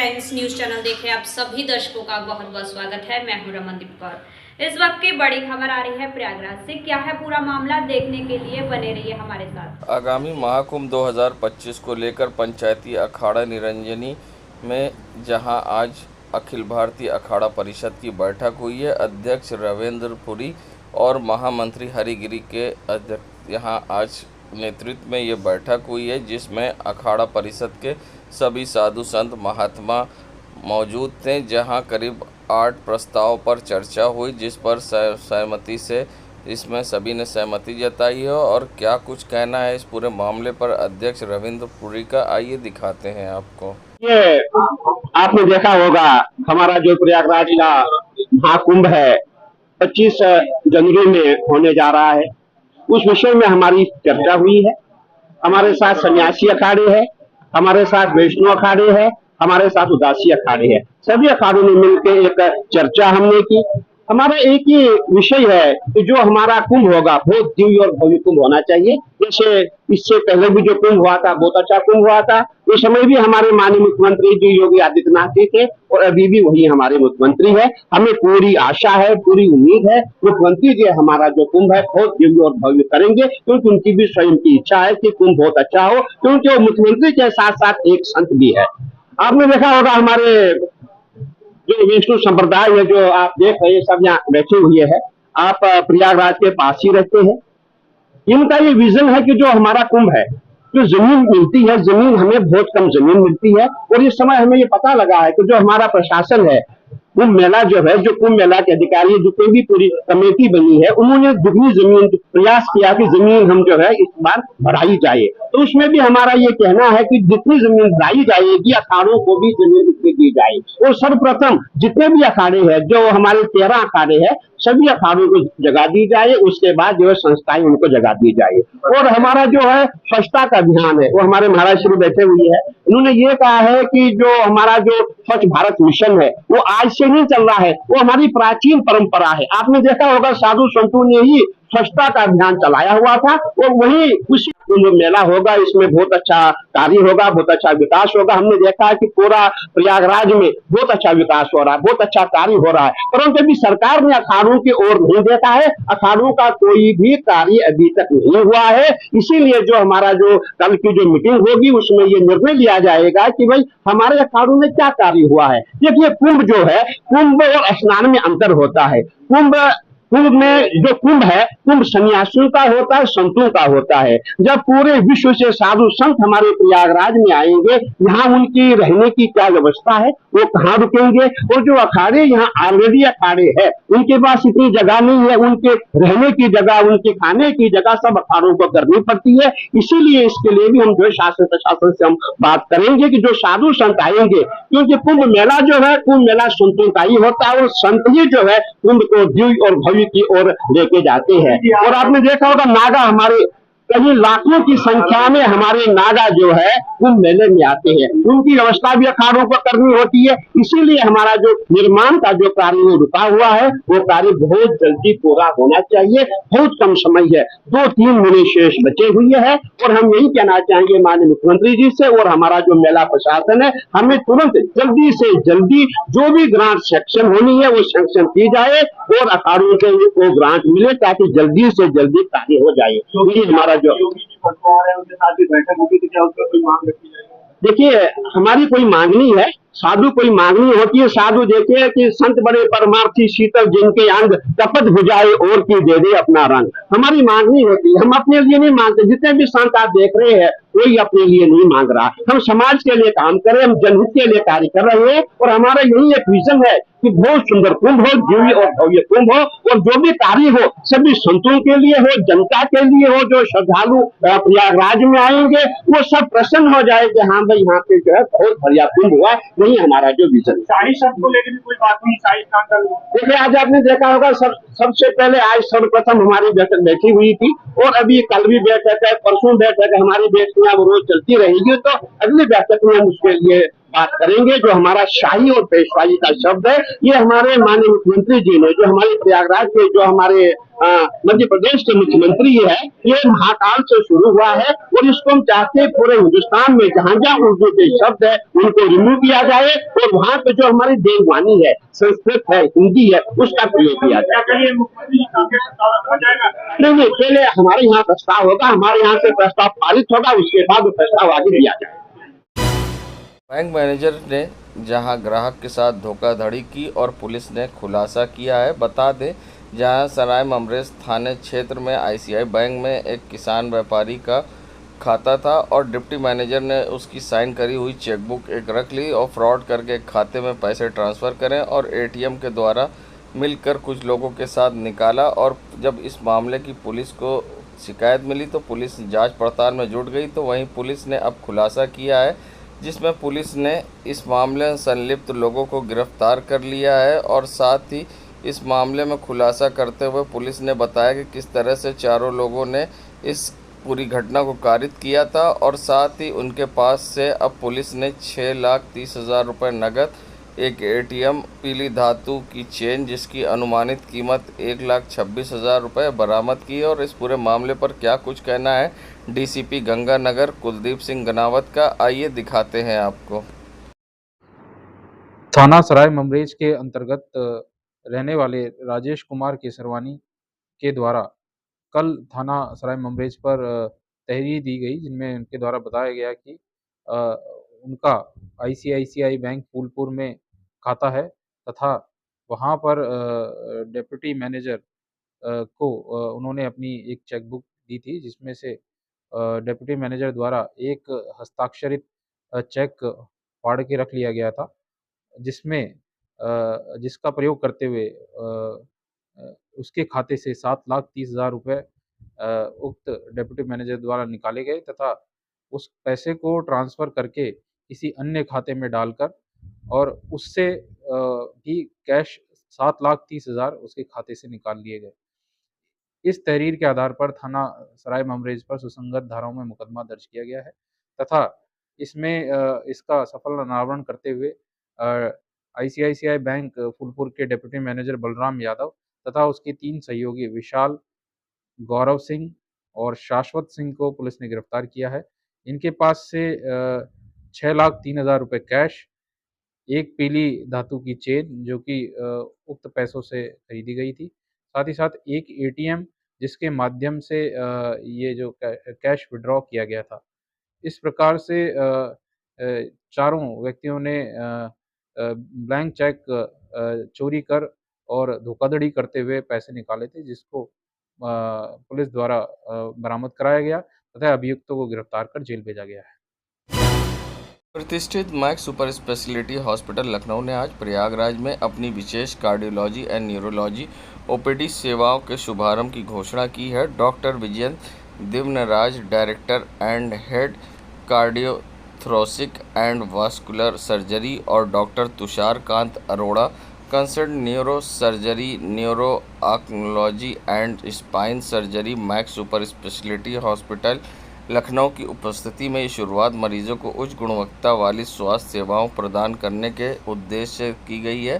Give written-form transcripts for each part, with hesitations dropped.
Times news channel देख रहे आप सभी दर्शकों का बहुत बहुत स्वागत है। मैं हूं रमनदीप कौर। इस वक्त की बड़ी खबर आ रही है प्रयागराज से। क्या है पूरा मामला, देखने के लिए बने रहिए हमारे साथ। आगामी महाकुंभ 2025 को लेकर पंचायती अखाड़ा निरंजनी में जहां आज अखिल भारतीय अखाड़ा परिषद की बैठक हुई है, अध्यक्ष रविंद्र पुरी और महामंत्री हरिगिरी के यहां आज नेतृत्व में ये बैठक हुई है, जिसमें अखाड़ा परिषद के सभी साधु संत महात्मा मौजूद थे। जहां करीब 8 प्रस्ताव पर चर्चा हुई, जिस पर सहमति से इसमें सभी ने सहमति जताई है। और क्या कुछ कहना है इस पूरे मामले पर अध्यक्ष रविंद्र पुरी का, आइए दिखाते हैं आपको। ये आपने देखा होगा, हमारा जो प्रयागराज का महाकुंभ है 25 जनवरी में होने जा रहा है। उस विषय में हमारी चर्चा हुई है। हमारे साथ सन्यासी अखाड़े हैं, हमारे साथ वैष्णव अखाड़े हैं, हमारे साथ उदासी अखाड़े हैं। सभी अखाड़ों ने मिलकर एक चर्चा हमने की। हमारा एक ही विषय है कि जो हमारा कुंभ होगा बहुत दिव्य और भव्य कुंभ होना चाहिए। जैसे इससे पहले भी जो कुंभ हुआ था बहुत अच्छा कुंभ हुआ था। उस समय भी हमारे माननीय मुख्यमंत्री जी योगी आदित्यनाथ जी थे और अभी भी वही हमारे मुख्यमंत्री है। हमें पूरी आशा है, पूरी उम्मीद है मुख्यमंत्री जी हमारा जो कुंभ है बहुत दिव्य और भव्य करेंगे, क्योंकि उनकी भी स्वयं की इच्छा है कि कुंभ बहुत अच्छा हो, क्योंकि वो मुख्यमंत्री के साथ साथ एक संत भी है। आपने देखा होगा हमारे जो विष्णु संप्रदाय है, जो आप देख रहे हैं सब यहाँ बैठे हुए हैं, आप प्रयागराज के पास ही रहते हैं। इनका ये विजन है कि जो हमारा कुंभ है, जो जमीन मिलती है, जमीन हमें बहुत कम जमीन मिलती है और इस समय हमें ये पता लगा है कि जो हमारा प्रशासन है, कुंभ मेला जो है, जो कुंभ मेला के अधिकारी जितनी भी पूरी कमेटी बनी है, उन्होंने दुगनी जमीन प्रयास किया कि जमीन हम जो है इस बार बढ़ाई जाए। तो उसमें भी हमारा ये कहना है कि जितनी जमीन बढ़ाई जाएगी अखाड़ों को भी जमीन उतनी दी जाए। और सर्वप्रथम जितने भी अखाड़े हैं, जो हमारे 13 अखाड़े हैं, सभी अखाड़ों को जगह दी जाए। उसके बाद जो है संस्थाएं उनको जगह दी जाए। और हमारा जो है स्वच्छता का अभियान है, वो हमारे महाराज श्री बैठे हुए है, उन्होंने ये कहा है कि जो हमारा जो स्वच्छ भारत मिशन है वो आज से नहीं चल रहा है, वो हमारी प्राचीन परंपरा है। आपने देखा होगा साधु संतों ने ही स्वच्छता का अभियान चलाया हुआ था और वही उसी जो मेला होगा इसमें बहुत अच्छा कार्य होगा, बहुत अच्छा विकास होगा। हमने देखा है कि पूरा प्रयागराज में बहुत अच्छा विकास हो रहा है, बहुत अच्छा कार्य हो रहा है, परंतु अभी सरकार ने अखाड़ों की ओर नहीं देखा है। अखाड़ों का कोई भी कार्य अभी तक नहीं हुआ है। इसीलिए जो हमारा जो कल की जो मीटिंग होगी उसमें ये निर्णय लिया जाएगा कि भाई हमारे अखाड़ों में क्या कार्य हुआ है। देखिए कुंभ जो है, कुंभ और स्नान में अंतर होता है। कुंभ में जो कुंभ है, कुंभ सन्यासियों का होता है, संतों का होता है। जब पूरे विश्व से साधु संत हमारे प्रयागराज में आएंगे, यहाँ उनकी रहने की क्या व्यवस्था है, वो कहाँ रुकेंगे। और जो अखाड़े यहाँ ऑलरेडी अखाड़े है, उनके पास इतनी जगह नहीं है, उनके रहने की जगह, उनके खाने की जगह सब अखाड़ों को करनी पड़ती है। इसीलिए इसके लिए भी हम जो शासन प्रशासन से हम बात करेंगे कि जो साधु संत आएंगे, क्योंकि कुंभ मेला जो है, कुंभ मेला संतों का ही होता है और संत ही जो है कुंभ को दिव्य और भव्य की ओर लेके जाते हैं। और आपने देखा होगा नागा हमारे कई लाखों की संख्या में हमारे नागा जो है कुंभ मेले में आते हैं, उनकी व्यवस्था भी अखाड़ों को करनी होती है। इसीलिए हमारा जो निर्माण का जो कार्य रुका हुआ है वो कार्य बहुत जल्दी पूरा होना चाहिए। बहुत कम समय है, 2-3 महीने शेष बचे हुए हैं और हम यही कहना चाहेंगे माननीय मुख्यमंत्री जी से और हमारा जो मेला प्रशासन है, हमें तुरंत जल्दी से जल्दी जो भी ग्रांट सेक्शन होनी है वो सेक्शन की जाए और अखाड़ों को वो ग्रांट मिले ताकि जल्दी से जल्दी कार्य हो जाए। ये हमारा जो उनके साथ भी बैठक होगी तो क्या उसका कोई मांग रखी जाएगी। देखिए हमारी कोई मांग नहीं है, साधु कोई मांग नहीं होती है। साधु देखिए कि संत बड़े परमार्थी शीतल जिनके अंग तपत बुझाए और की दे दे अपना रंग। हमारी मांग नहीं होती, हम अपने लिए नहीं मांगते। जितने भी संत आप देख रहे हैं कोई अपने लिए नहीं मांग रहा। हम समाज के लिए काम करें, हम जनहित के लिए कार्य कर रहे हैं और हमारा यही एक विजन है कि बहुत सुंदर कुंभ हो, दिव्य और भव्य कुंभ हो और जो भी कार्य हो सभी संतों के लिए हो, जनता के लिए हो। जो श्रद्धालु प्रयागराज में आएंगे वो सब प्रसन्न हो जाए कि हाँ भाई यहाँ पे जो है बहुत बढ़िया कुंभ हुआ। नहीं हमारा जो विजन। शाही शब्द को लेकर भी कोई बात नहीं, शाही स्नान। देखिए आज आपने देखा होगा सबसे पहले आज सर्वप्रथम हमारी बैठक बैठी हुई थी और अभी कल भी बैठक है, परसों बैठक है, हमारी बैठक अब रोज चलती रहेगी। तो अगली बैठक में हम उसके लिए बात करेंगे। जो हमारा शाही और पेशवाई का शब्द है, ये हमारे माननीय मुख्यमंत्री जी ने, जो हमारे प्रयागराज के, जो हमारे मध्य प्रदेश के मुख्यमंत्री है, ये महाकाल से शुरू हुआ है और इसको हम चाहते हैं पूरे हिंदुस्तान में जहां जहां उर्दू के शब्द है उनको रिमूव किया जाए और वहां पे जो हमारी देववाणी है, संस्कृत है, हिंदी है, उसका प्रयोग किया जाए। नहीं, पहले हमारे यहाँ प्रस्ताव होगा, हमारे यहाँ से प्रस्ताव पारित होगा, उसके बाद वो प्रस्ताव आगे दिया जाए। बैंक मैनेजर ने जहां ग्राहक के साथ धोखाधड़ी की और पुलिस ने खुलासा किया है। बता दें, जहां सराय ममरेज थाने क्षेत्र में आईसीआई बैंक में एक किसान व्यापारी का खाता था और डिप्टी मैनेजर ने उसकी साइन करी हुई चेकबुक एक रख ली और फ्रॉड करके खाते में पैसे ट्रांसफ़र करें और एटीएम के द्वारा मिलकर कुछ लोगों के साथ निकाला। और जब इस मामले की पुलिस को शिकायत मिली तो पुलिस जांच पड़ताल में जुट गई। तो वहीं पुलिस ने अब खुलासा किया है, जिसमें पुलिस ने इस मामले में संलिप्त लोगों को गिरफ्तार कर लिया है। और साथ ही इस मामले में खुलासा करते हुए पुलिस ने बताया कि किस तरह से चारों लोगों ने इस पूरी घटना को कारित किया था। और साथ ही उनके पास से अब पुलिस ने 6,30,000 रुपये नकद, एक एटीएम, पीली धातु की चेन जिसकी अनुमानित कीमत 1,26,000 रुपये बरामद की है। और इस पूरे मामले पर क्या कुछ कहना है डीसीपी गंगानगर कुलदीप सिंह गनावत का, आइए दिखाते हैं आपको। थाना सराय ममरेज के अंतर्गत रहने वाले राजेश कुमार केसरवानी के द्वारा कल थाना सराय ममरेज पर तहरीर दी गई, जिनमें उनके द्वारा बताया गया कि उनका आईसीआईसीआई बैंक फूलपुर में खाता है तथा वहां पर डिप्टी मैनेजर को उन्होंने अपनी एक चेकबुक दी थी, जिसमें से डिप्टी मैनेजर द्वारा एक हस्ताक्षरित चेक फाड़ के रख लिया गया था, जिसमें जिसका प्रयोग करते हुए उसके खाते से 7,30,000 रुपये उक्त डिप्टी मैनेजर द्वारा निकाले गए तथा उस पैसे को ट्रांसफ़र करके किसी अन्य खाते में डालकर और उससे भी कैश 7,30,000 उसके खाते से निकाल लिए गए। इस तहरीर के आधार पर थाना सराय ममरेज पर सुसंगत धाराओं में मुकदमा दर्ज किया गया है तथा इसमें इसका सफल अनावरण करते हुए आईसीआईसीआई बैंक फूलपुर के डिप्टी मैनेजर बलराम यादव तथा उसके 3 सहयोगी विशाल, गौरव सिंह और शाश्वत सिंह को पुलिस ने गिरफ्तार किया है। इनके पास से 6,03,000 रुपये कैश, एक पीली धातु की चेन जो कि उक्त पैसों से खरीदी गई थी, साथ ही साथ एक एटीएम जिसके माध्यम से ये जो कैश विड्रॉ किया गया था। इस प्रकार से चारों व्यक्तियों ने ब्लैंक चेक चोरी कर और धोखाधड़ी करते हुए पैसे निकाले थे, जिसको पुलिस द्वारा बरामद कराया गया तथा अभियुक्तों को गिरफ्तार कर जेल भेजा गया है। प्रतिष्ठित Max super speciality hospital Lucknow ने आज प्रयागराज में अपनी विशेष कार्डियोलॉजी एंड न्यूरोलॉजी ओपीडी सेवाओं के शुभारंभ की घोषणा की है। Doctor Vijayant Divyaraj, director and head cardiothoracic and vascular surgery, और doctor Tushar Kant Arora, concern neuro surgery, neuro oncology and spine surgery, Max super speciality hospital Lucknow की उपस्थिति में ये शुरुआत मरीजों को उच्च गुणवत्ता वाली स्वास्थ्य सेवाओं प्रदान करने के उद्देश्य से की गई है,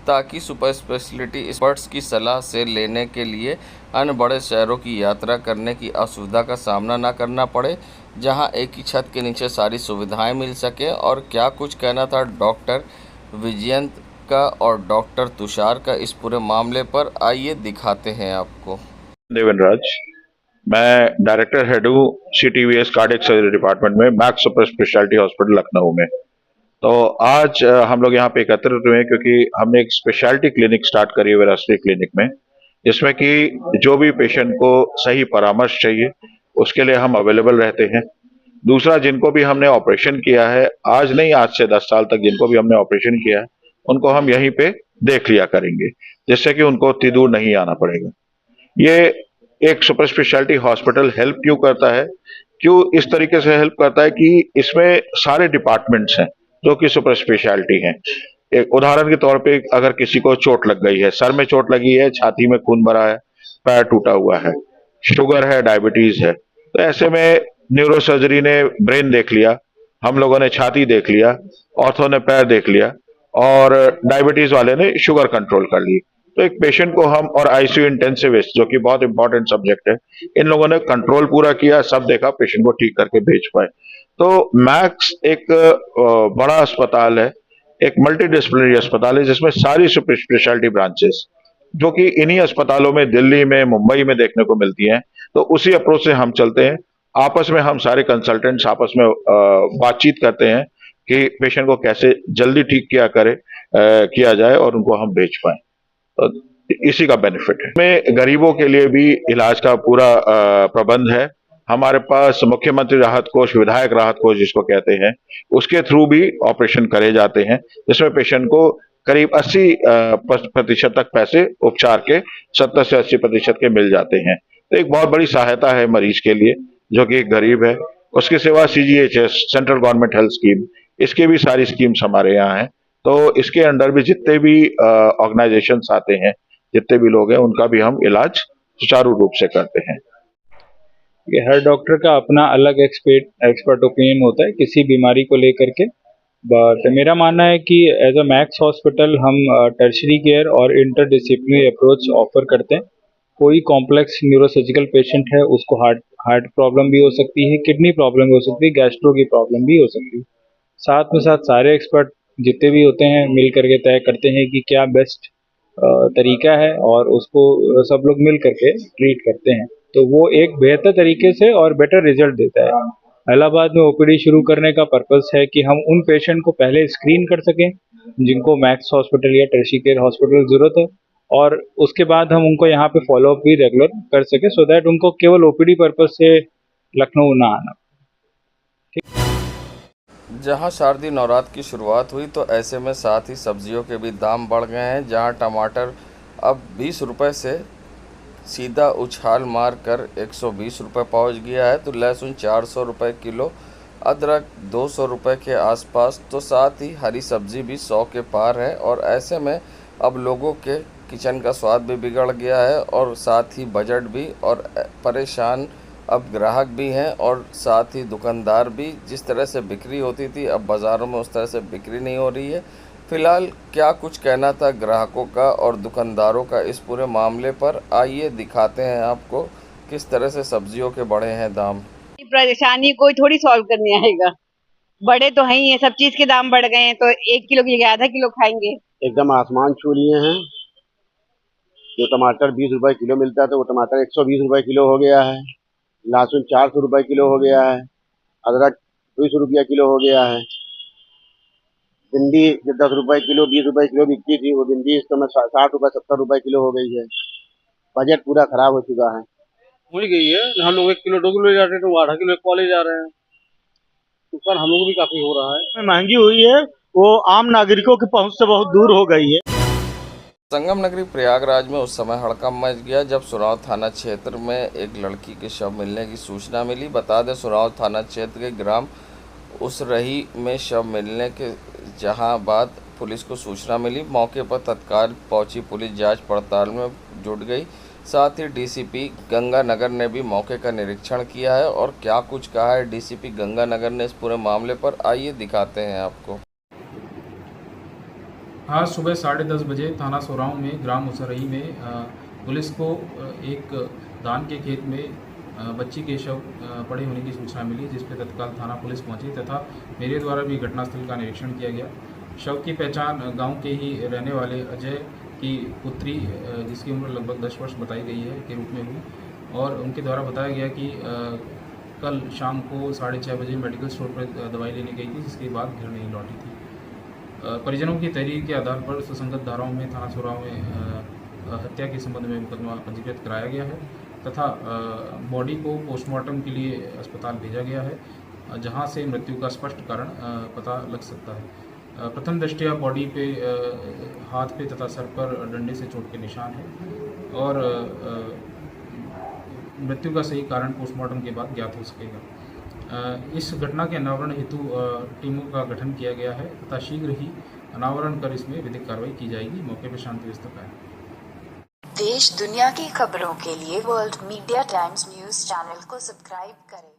ताकि सुपर स्पेशलिटी एक्सपर्ट्स की सलाह से लेने के लिए अन्य बड़े शहरों की यात्रा करने की असुविधा का सामना न करना पड़े, जहां एक ही छत के नीचे सारी सुविधाएं मिल सकें। और क्या कुछ कहना था डॉक्टर विजयंत का और डॉक्टर तुषार का इस पूरे मामले पर, आइए दिखाते हैं आपको। देवेंद्रराज, मैं डायरेक्टर हेड हूँ CTVS कार्डियक सर्जरी डिपार्टमेंट में max super speciality hospital Lucknow में। तो आज हम लोग यहाँ पे एकत्रित हुए हैं क्योंकि हमने एक स्पेशलिटी क्लिनिक स्टार्ट करी है वेरासिटी क्लिनिक में, जिसमें कि जो भी पेशेंट को सही परामर्श चाहिए उसके लिए हम अवेलेबल रहते हैं। दूसरा, जिनको भी हमने ऑपरेशन किया है, आज नहीं आज से 10 साल तक जिनको भी हमने ऑपरेशन किया है उनको हम यहीं पे देख लिया करेंगे, जिससे कि उनको उतनी दूर नहीं आना पड़ेगा। ये एक सुपर स्पेशलिटी हॉस्पिटल हेल्प क्यों करता है, क्यों इस तरीके से हेल्प करता है कि इसमें सारे डिपार्टमेंट्स हैं जो कि सुपर स्पेशलिटी हैं। एक उदाहरण के तौर पे, अगर किसी को चोट लग गई है, सर में चोट लगी है, छाती में खून भरा है, पैर टूटा हुआ है, शुगर है, डायबिटीज है, तो ऐसे में न्यूरो सर्जरी ने ब्रेन देख लिया, हम लोगों ने छाती देख लिया, ऑर्थो ने पैर देख लिया और डायबिटीज वाले ने शुगर कंट्रोल कर ली। तो एक पेशेंट को हम और आईसीयू इंटेंसिविस्ट जो कि बहुत इंपॉर्टेंट सब्जेक्ट है, इन लोगों ने कंट्रोल पूरा किया, सब देखा, पेशेंट को ठीक करके भेज पाए। तो मैक्स एक बड़ा अस्पताल है, एक मल्टीडिसिप्लिनरी अस्पताल है जिसमें सारी सुपर स्पेशलिटी ब्रांचेस जो कि इन्हीं अस्पतालों में दिल्ली में मुंबई में देखने को मिलती हैं। तो उसी अप्रोच से हम चलते हैं। आपस में हम सारे कंसल्टेंट्स आपस में बातचीत करते हैं कि पेशेंट को कैसे जल्दी ठीक किया जाए और उनको हम भेज पाए। तो इसी का बेनिफिट है। में गरीबों के लिए भी इलाज का पूरा प्रबंध है। हमारे पास मुख्यमंत्री राहत कोष, विधायक राहत कोष जिसको कहते हैं, उसके थ्रू भी ऑपरेशन करे जाते हैं, जिसमें पेशेंट को करीब 80% तक पैसे उपचार के 70 से 80% के मिल जाते हैं। तो एक बहुत बड़ी सहायता है मरीज के लिए जो कि गरीब है। उसके सिवा CGHS, central government health scheme, इसके भी सारी स्कीम्स हमारे यहाँ हैं। तो इसके अंडर भी जितने भी ऑर्गेनाइजेशंस आते हैं, जितने भी लोग हैं, उनका भी हम इलाज सुचारू रूप से करते हैं। कि हर डॉक्टर का अपना अलग एक्सपर्ट ओपिनियन होता है किसी बीमारी को लेकर के। बट मेरा मानना है कि एज अ मैक्स हॉस्पिटल हम टर्शरी केयर और इंटरडिसिप्लिनरी अप्रोच ऑफर करते हैं। कोई कॉम्प्लेक्स न्यूरोसर्जिकल पेशेंट है, उसको हार्ट प्रॉब्लम भी हो सकती है, किडनी प्रॉब्लम भी हो सकती है, गैस्ट्रो की प्रॉब्लम भी हो सकती है। साथ में साथ सारे एक्सपर्ट जितने भी होते हैं मिल करके तय करते हैं कि क्या बेस्ट तरीका है और उसको सब लोग मिल करके ट्रीट करते हैं। तो वो एक बेहतर तरीके से और बेटर रिजल्ट देता है। इलाहाबाद में ओपीडी शुरू करने का पर्पस है कि हम उन पेशेंट को पहले स्क्रीन कर सकें जिनको मैक्स हॉस्पिटल या टर्शरी केयर हॉस्पिटल जरूरत है, और उसके बाद हम उनको यहाँ पे फॉलोअप भी रेगुलर कर सके, सो दैट उनको केवल ओपीडी पर्पस से लखनऊ ना आना। जहां शारदीय नवरात्र की शुरुआत हुई तो ऐसे में साथ ही सब्जियों के भी दाम बढ़ गए हैं। जहां टमाटर अब 20 रुपये से सीधा उछाल मार कर 120 रुपये पहुँच गया है, तो लहसुन 400 रुपये किलो, अदरक 200 रुपये के आसपास, तो साथ ही हरी सब्जी भी 100 के पार है। और ऐसे में अब लोगों के किचन का स्वाद भी बिगड़ गया है और साथ ही बजट भी, और परेशान अब ग्राहक भी हैं और साथ ही दुकानदार भी। जिस तरह से बिक्री होती थी अब बाज़ारों में उस तरह से बिक्री नहीं हो रही है। फ़िलहाल क्या कुछ कहना था ग्राहकों का और दुकानदारों का इस पूरे मामले पर, आइए दिखाते हैं आपको किस तरह से सब्जियों के बढ़े हैं दाम। परेशानी कोई थोड़ी सॉल्व करने आएगा, बड़े तो हैं ही है, सब चीज के दाम बढ़ गए हैं, तो 1 किलो की जगह आधा किलो खाएंगे। एकदम आसमान छू लिए हैं। जो टमाटर 20 रुपए किलो मिलता है तो वो टमाटर 120 रुपए किलो हो गया है। लहसुन 400 रुपए किलो हो गया है। अदरक 200 रुपया किलो हो गया है। भिंडी जो 10 रुपए किलो 20 रुपए किलो बिकती थी, वो भिंडी इस समय 60 रुपए 70 रुपए किलो हो गई है। बजट पूरा खराब हो चुका है। हो गई है। हम लोग 1 किलो 2 किलो ले जाते हैं तो वो आधा किलो 1 ले जा रहे हैं। नुकसान हम लोग भी काफी हो रहा है। महंगी हुई है, वो आम नागरिकों की पहुंच से बहुत दूर हो गई है। संगम नगरी प्रयागराज में उस समय हड़कंप मच गया जब सुराव थाना क्षेत्र में एक लड़की के शव मिलने की सूचना मिली। बता दें, सुराव थाना क्षेत्र के ग्राम उसरही में शव मिलने के जहां बाद पुलिस को सूचना मिली। मौके पर तत्काल पहुंची पुलिस जांच पड़ताल में जुट गई। साथ ही डीसीपी गंगानगर ने भी मौके का निरीक्षण किया है और क्या कुछ कहा है डीसीपी गंगानगर ने इस पूरे मामले पर, आइए दिखाते हैं आपको। आज सुबह 10:30 बजे थाना सोराव में ग्राम उसरही में पुलिस को एक धान के खेत में बच्ची के शव पड़े होने की सूचना मिली, जिस पर तत्काल थाना पुलिस पहुंची तथा मेरे द्वारा भी घटनास्थल का निरीक्षण किया गया। शव की पहचान गांव के ही रहने वाले अजय की पुत्री, जिसकी उम्र लगभग 10 वर्ष बताई गई है, के रूप में हुई। और उनके द्वारा बताया गया कि कल शाम को 6:30 बजे मेडिकल स्टोर पर दवाई लेने गई थी, जिसके बाद घर नहीं लौटी थी। परिजनों की तहरीर के आधार पर सुसंगत धाराओं में थाना सोराव में हत्या के संबंध में मुकदमा पंजीकृत कराया गया है तथा बॉडी को पोस्टमार्टम के लिए अस्पताल भेजा गया है, जहां से मृत्यु का स्पष्ट कारण पता लग सकता है। प्रथम दृष्टया बॉडी पे हाथ पे तथा सर पर डंडे से चोट के निशान है और मृत्यु का सही कारण पोस्टमार्टम के बाद ज्ञात हो सकेगा। इस घटना के अनावरण हेतु टीमों का गठन किया गया है तथा शीघ्र ही अनावरण कर इसमें विधिक कार्रवाई की जाएगी। मौके पर शांति व्यवस्था कायम। देश दुनिया की खबरों के लिए world media times news channel को सब्सक्राइब करें।